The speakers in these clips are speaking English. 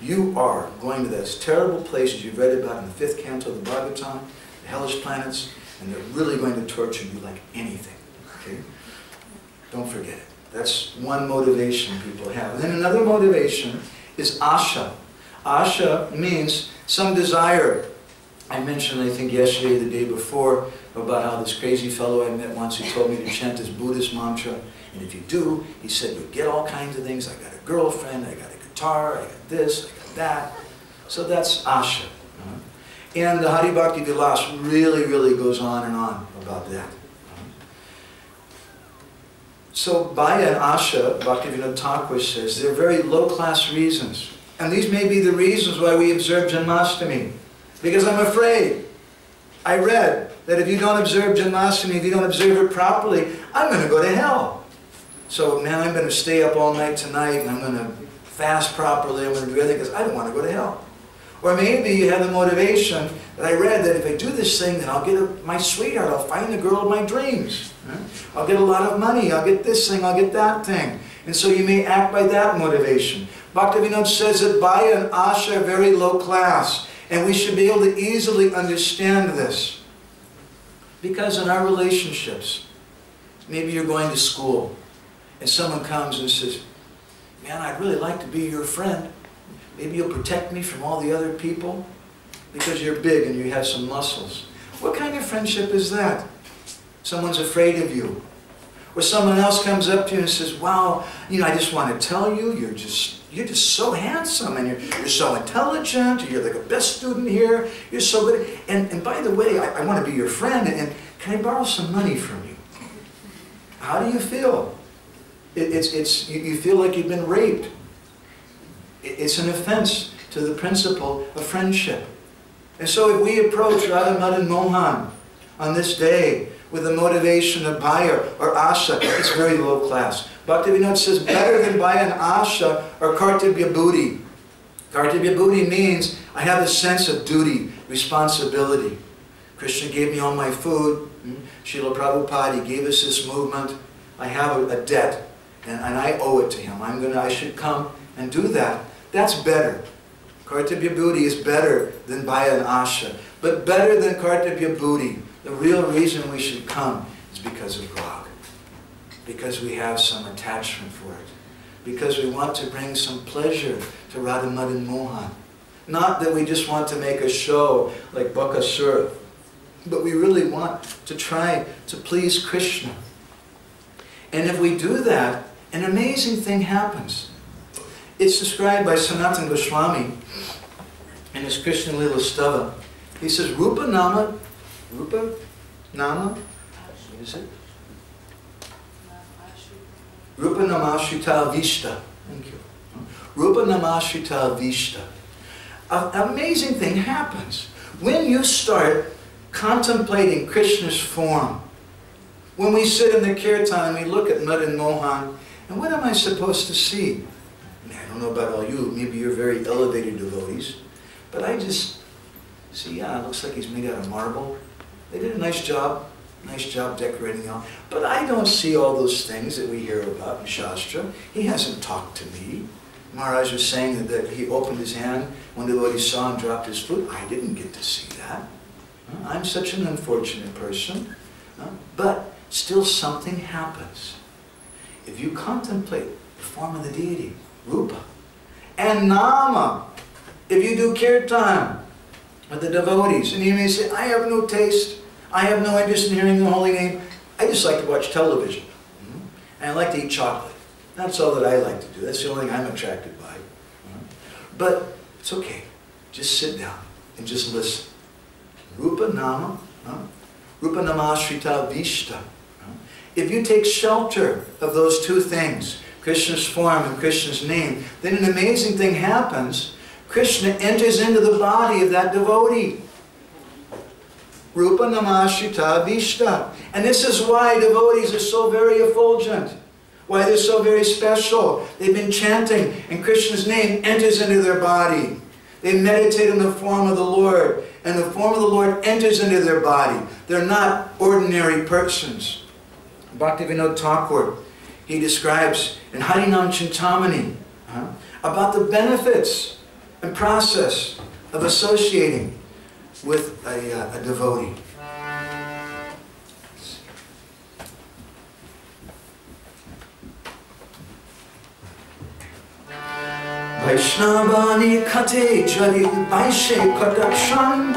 you are going to those terrible places you've read about in the 5th canto of the Bhagavatam, the hellish planets, and they're really going to torture you like anything. Okay? Don't forget it. That's one motivation people have. And then another motivation is asha. Asha means some desire. I mentioned, I think yesterday, the day before, about how this crazy fellow I met once who told me to chant this Buddhist mantra. And if you do, he said, you'll get all kinds of things. I got a girlfriend, I got a guitar, I got this, I got that. So that's asha. And the Hari Bhakti Vilas really goes on and on about that. So Bhaya and asha, Bhaktivinoda Thakur says, they're very low-class reasons. And these may be the reasons why we observe Janmastami. Because I'm afraid. I read that if you don't observe Janmastami, if you don't observe it properly, I'm going to go to hell. So, man, I'm going to stay up all night tonight, and I'm going to fast properly, I'm going to do everything, because I don't want to go to hell. Or maybe you have the motivation that I read that if I do this thing, then I'll get my sweetheart, I'll find the girl of my dreams. I'll get a lot of money, I'll get this thing, I'll get that thing. And so you may act by that motivation. Bhaktivinoda says that Bhaya and asha are very low class, and we should be able to easily understand this. Because in our relationships, maybe you're going to school, and someone comes and says, man, I'd really like to be your friend. Maybe you'll protect me from all the other people because you're big and you have some muscles. What kind of friendship is that? Someone's afraid of you. Or someone else comes up to you and says, wow, you know, I just want to tell you, you're just so handsome, and you're so intelligent, you're like the best student here, you're so good. And by the way, I want to be your friend, and can I borrow some money from you? How do you feel? You feel like you've been raped. It's an offense to the principle of friendship. And so if we approach Radha Madan Mohan on this day with the motivation of Bhaya or asha, it's very low class. Bhaktivinoda says better than Bhaya and asha are kartavya buddhi. Kartavya buddhi means I have a sense of duty, responsibility. Krishna gave me all my food. Srila Prabhupada, he gave us this movement. I have a debt, and I owe it to him. I should come and do that. That's better. Kartavya buddhi is better than Bhaya and asha. But better than kartavya buddhi, the real reason we should come is because of grog. Because we have some attachment for it. Because we want to bring some pleasure to Radha Madan Mohan. Not that we just want to make a show like Bakasura, but we really want to try to please Krishna. And if we do that, an amazing thing happens. It's described by Sanatana Goswami in his Krishna Lila Stava. He says, Rupa Nama, what is it? Rupa Namashrita Vishta. Thank you. Rupa Namashrita Vishta. An amazing thing happens. When you start contemplating Krishna's form, when we sit in the Kirtana and we look at Madan Mohan, and what am I supposed to see? I don't know about all you, maybe you're very elevated devotees, but I just see, yeah, it looks like he's made out of marble. They did a nice job decorating him. But I don't see all those things that we hear about in Shastra. He hasn't talked to me. Maharaj was saying that he opened his hand, one devotee saw him, dropped his food. I didn't get to see that. I'm such an unfortunate person. But still something happens. If you contemplate the form of the deity, Rupa, and Nama, if you do Kirtan with the devotees, and you may say, I have no taste, I have no interest in hearing the holy name, I just like to watch television, and I like to eat chocolate. That's all that I like to do. That's the only thing I'm attracted by. But it's okay. Just sit down and just listen. Rupa Nama, Rupa Namashrita Vishta. If you take shelter of those two things, Krishna's form and Krishna's name, then an amazing thing happens. Krishna enters into the body of that devotee. Rupa Namashrita Vishta. And this is why devotees are so very effulgent. Why they're so very special. They've been chanting and Krishna's name enters into their body. They meditate on the form of the Lord, and the form of the Lord enters into their body. They're not ordinary persons. Bhaktivinoda Thakur, he describes in Harinam Chintamani about the benefits. and process of associating with a devotee. Vaishnavani kate jari vaishe kadakshan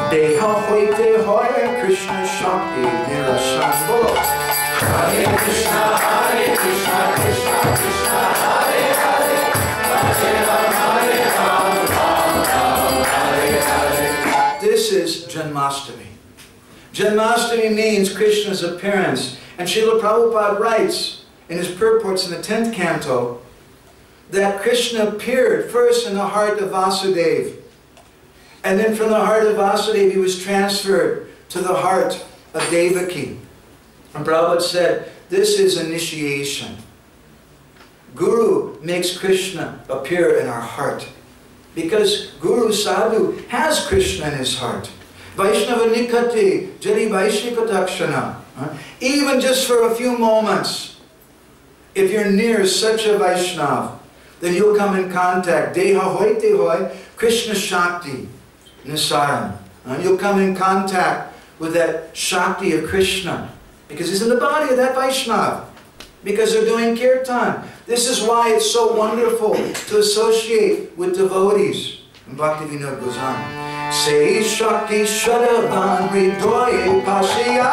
deha hoite hoye Krishna Shakti nirashan. Bolo Hare Krishna Krishna Krishna Hare Hare Hare Ram Hare Hare. This is Janmastami. Janmastami means Krishna's appearance. And Srila Prabhupada writes in his purports in the 10th canto that Krishna appeared first in the heart of Vasudeva. And then from the heart of Vasudeva he was transferred to the heart of Devaki. And Prabhupada said, this is initiation. Guru makes Krishna appear in our heart. Because Guru Sadhu has Krishna in his heart. Vaishnava nikate jari vaishikatakshana. Even just for a few moments, if you're near such a Vaishnava, then you'll come in contact. Deha hoite hoy, Krishna Shakti, Nisaran. You'll come in contact with that Shakti of Krishna. Because he's in the body of that Vaishnava. Because they're doing Kirtan. This is why it's so wonderful to associate with devotees. And Bhaktivinoda goes on. Say Shakti Shadavan Hridoye Pasya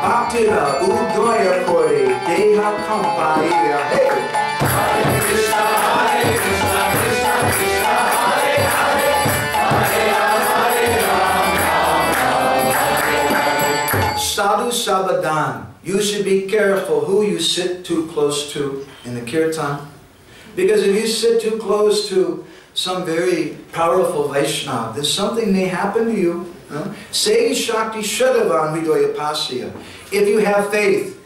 Bhaktira Udoya Kore Deha Kampaya. Hey! Hare Krishna, Hare Krishna, Krishna Krishna, Hare Hare, Hare Ram, Hare Ram. Sadhu Sabadan. You should be careful who you sit too close to in the Kirtan. Because if you sit too close to some very powerful Vaishnava, then something may happen to you. Say Shakti Shadavan Hridoya Pasya. If you have faith,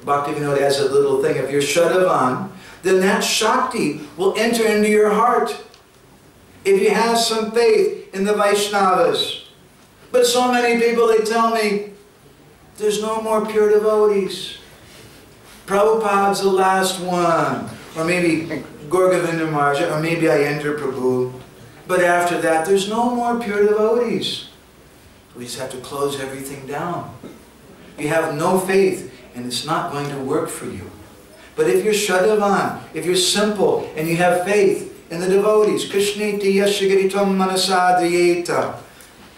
Bhaktivinoda has a little thing. If you're Shadavan, then that Shakti will enter into your heart. If you have some faith in the Vaishnavas. But so many people, they tell me, there's no more pure devotees. Prabhupada's the last one. Or maybe Gorgovinda Maharaj, or maybe Ayendra Prabhu. But after that, there's no more pure devotees. We just have to close everything down. You have no faith, and it's not going to work for you. But if you're Shadavan, if you're simple, and you have faith in the devotees, Krishniti Yashagiritam Manasadriyeta.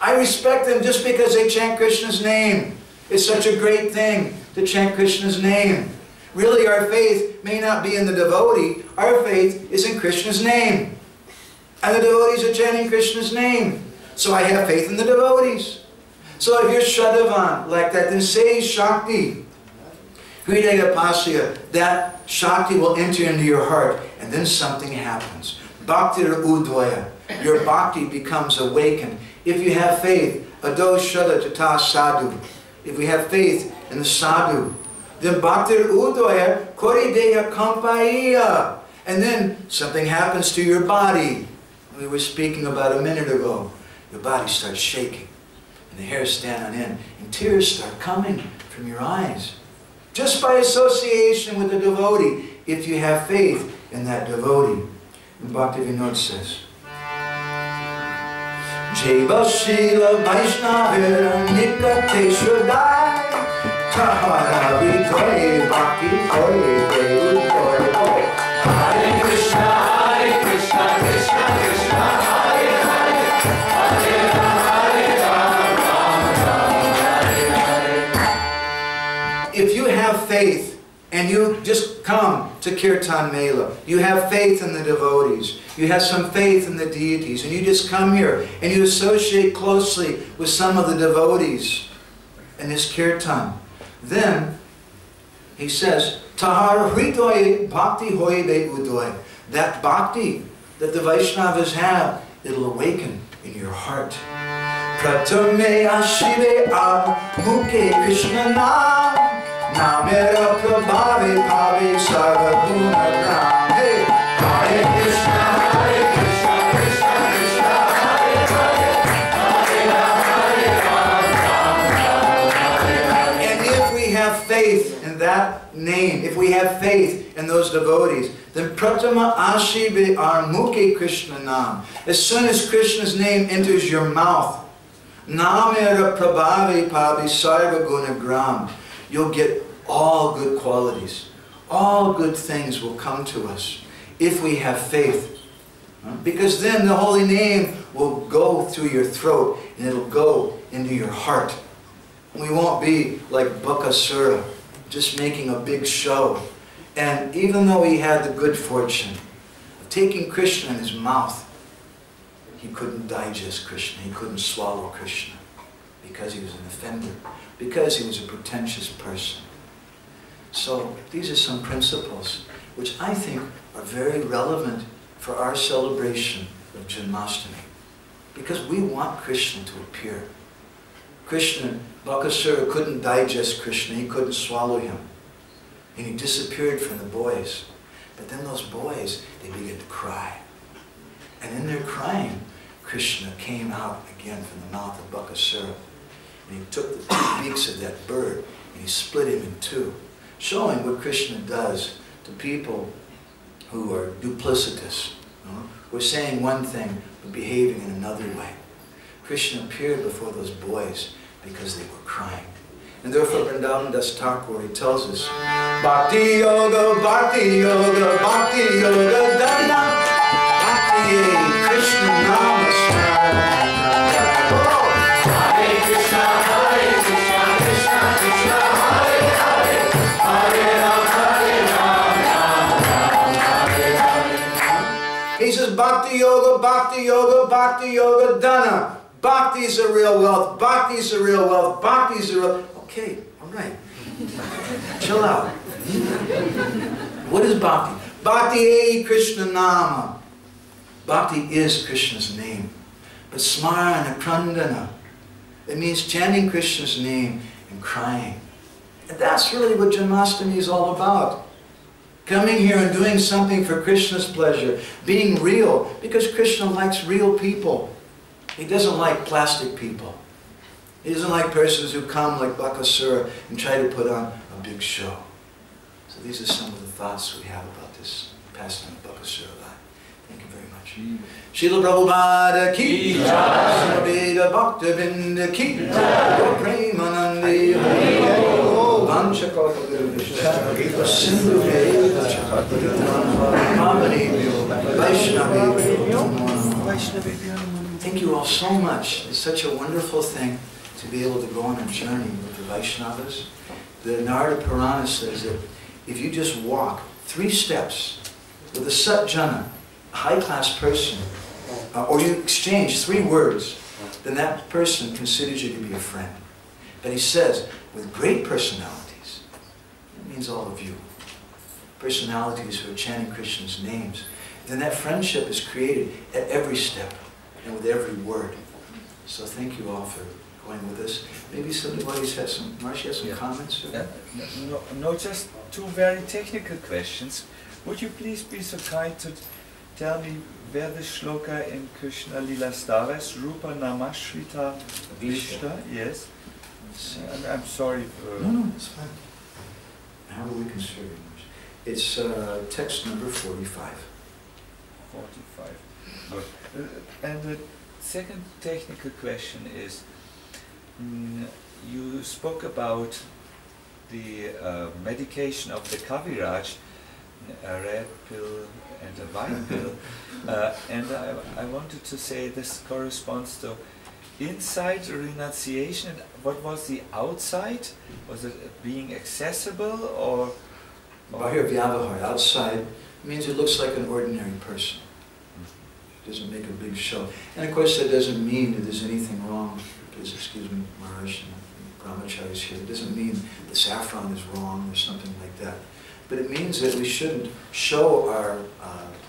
I respect them just because they chant Krishna's name. It's such a great thing to chant Krishna's name. Really, our faith may not be in the devotee. Our faith is in Krishna's name. And the devotees are chanting Krishna's name. So I have faith in the devotees. So if you're Shadavan like that, then say Shakti. Hridaya Pasya, that Shakti will enter into your heart, and then something happens. Bhakti Udvaya, your Bhakti becomes awakened. If you have faith, Ado Shada Tata Sadhu, if we have faith in the Sadhu, then Bhakti Udvaya Korideya Kampaiya, and then something happens to your body. We were speaking about a minute ago. Your body starts shaking, and the hairs stand on end, and tears start coming from your eyes. Just by association with the devotee, if you have faith in that devotee. And Bhaktivinoda says, Jeva Shila Vaishnavira Nikate Shradai Tahara Vitoye Bhakti Toye Devutoye. Hare Krishna, Hare Krishna, Krishna Krishna, Hare Hare, Hare Ram, Hare Hare. If you have faith and you just come to Kirtan Mela, you have faith in the devotees, you have some faith in the deities, and you just come here and you associate closely with some of the devotees in this Kirtan, then he says, Tahara Hridoye Bhakti Hoye Udoy. That bhakti that the Vaishnavas have, it'll awaken in your heart. Pratame Ashive Mukhe Krishna Nam Namera Prabhave Bhave Sarvaguna Gram. Hey! Hare Krishna, Hare Krishna, Krishna Krishna, Hare Hare, Hare Ram, Hare Ram, Hare Hare. And if we have faith in that that name, if we have faith in those devotees, then pratama ashibe armukhe Krishna nam. As soon as Krishna's name enters your mouth, namera prabhave pabi sarva guna gram, you'll get all good qualities. All good things will come to us if we have faith. Because then the holy name will go through your throat and it'll go into your heart. We won't be like Bakasura, just making a big show. And even though he had the good fortune of taking Krishna in his mouth, he couldn't digest Krishna, he couldn't swallow Krishna, because he was an offender, because he was a pretentious person. So these are some principles which I think are very relevant for our celebration of Janmastami. Because we want Krishna to appear. Krishna, Bakasura couldn't digest Krishna, he couldn't swallow him. And he disappeared from the boys. But then those boys, they began to cry. And in their crying, Krishna came out again from the mouth of Bakasura. And he took the two beaks of that bird and he split him in two, showing what Krishna does to people who are duplicitous, who are saying one thing but behaving in another way. Krishna appeared before those boys because they were crying. And therefore Vrindavan Das Thakur, he tells us, Bhakti Yoga, Bhakti Yoga, Bhakti Yoga, Dharma, Bhakti Krishna Nama Hare Krishna, Hare Krishna, Krishna Krishna, Hare Hare, Hare Rama, He says, Bhakti Yoga, Bhakti Yoga, Bhakti Yoga, Dana. Bhakti is a real wealth, Bhakti is a real wealth, Bhakti is a real... Okay, all right. Chill out. What is Bhakti? Bhakti Krishna Nama. Bhakti is Krishna's name. But Smarana Krandana, it means chanting Krishna's name and crying. And that's really what Janmastami is all about. Coming here and doing something for Krishna's pleasure. Being real, because Krishna likes real people. He doesn't like plastic people. He doesn't like persons who come like Bakasura and try to put on a big show. So these are some of the thoughts we have about this pastime of Bakasura. Thank you very much. Srila Prabhupada ki jai, Srila Bhaktavinda ki jai, Gaur Premanande Hari Bol, Vancha Kalpataru Sindhu Thank you all so much. It's such a wonderful thing to be able to go on a journey with the Vaishnavas. The Narada Purana says that if you just walk 3 steps with a Satjana, a high-class person, or you exchange 3 words, then that person considers you to be a friend. But he says, with great personalities, it means all of you, personalities who are chanting Krishna's names, then that friendship is created at every step and with every word. So thank you all for going with us. Maybe somebody's had some, Marcia has some comments? No, just 2 very technical questions. Would you please be so kind to tell me where the shloka in Krishna Lila Stara is? Rupa Namashrita Vishta? Yes. I'm sorry for... No, it's fine. How do we consider it? It's text number 45. 45. Good. And the second technical question is, you spoke about the medication of the Kaviraj, a red pill and a white pill, and I wanted to say this corresponds to inside renunciation. What was the outside? Was it being accessible or? Bahir Vyavahar, outside, means it looks like an ordinary person. It doesn't make a big show. And of course that doesn't mean that there's anything wrong, because, excuse me, Maharaj and Brahmachari is here, it doesn't mean the saffron is wrong or something like that. But it means that we shouldn't show our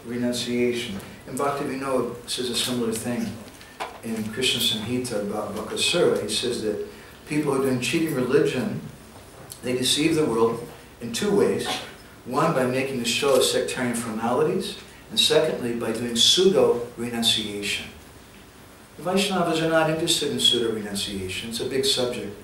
renunciation. And Bhaktivinoda says a similar thing in Krishna Samhita about Bakasura. He says that people who are doing cheating religion, they deceive the world in 2 ways. One, by making a show of sectarian formalities, and secondly, by doing pseudo-renunciation. The Vaishnavas are not interested in pseudo-renunciation. It's a big subject.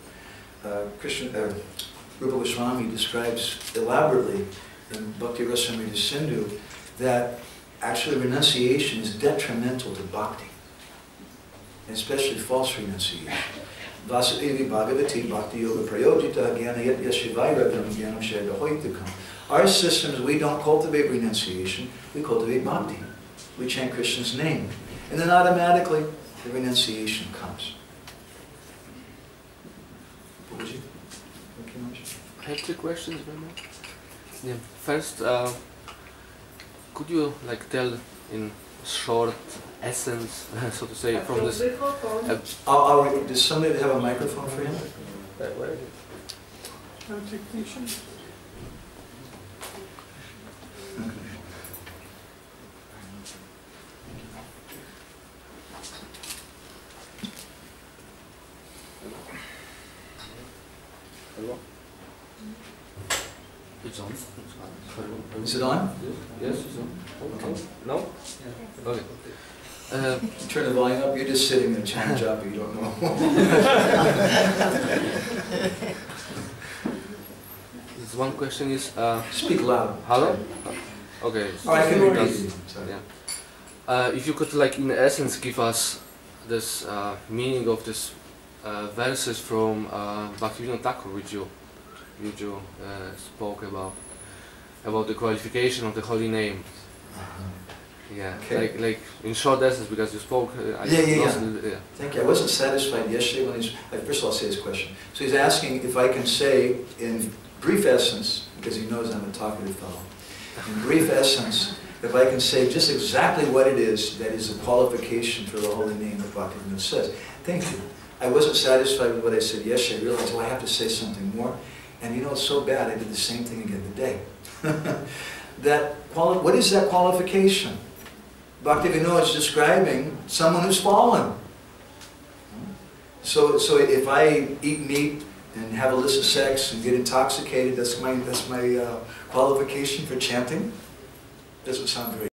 Rupa Goswami describes elaborately in Bhakti Rasamrita Sindhu that actually renunciation is detrimental to bhakti, and especially false renunciation. Vasudevi Bhagavati Bhakti Yoga Prayojita Jnana Yatya Shivaya Jnanam Sheda Hoitukam. Our systems, we don't cultivate renunciation, we cultivate bhakti. We chant Krishna's name. And then automatically, the renunciation comes. What was you? I have 2 questions, Brahma. Yeah. First, could you tell in short essence, so to say, from this? Does somebody have a microphone for him? Where is it? Hello? It's on. Is it on? Yes, it's on. Okay. No? Yeah. Okay. Turn the volume up, you're just sitting in Chan Japa, you don't know. This one question is... Speak loud. Hello? Okay. Oh, I can repeat it. Yeah. If you could, in essence, give us this meaning of this verses from Bhaktivinoda Thakur, which you spoke about the qualification of the holy name. Yeah, okay. In short essence, because you spoke. Yeah. Thank you. I wasn't satisfied yesterday when first of all, I'll say his question. So he's asking if I can say in brief essence, because he knows I'm a talkative fellow, in brief essence, if I can say just exactly what it is that is a qualification for the holy name that Bhaktivinoda says. Thank you. I wasn't satisfied with what I said yesterday. I realized, I have to say something more. And it's so bad, I did the same thing again today. What is that qualification? Bhaktivinoda is describing someone who's fallen. So if I eat meat and have illicit sex and get intoxicated, that's my qualification for chanting? Doesn't sound very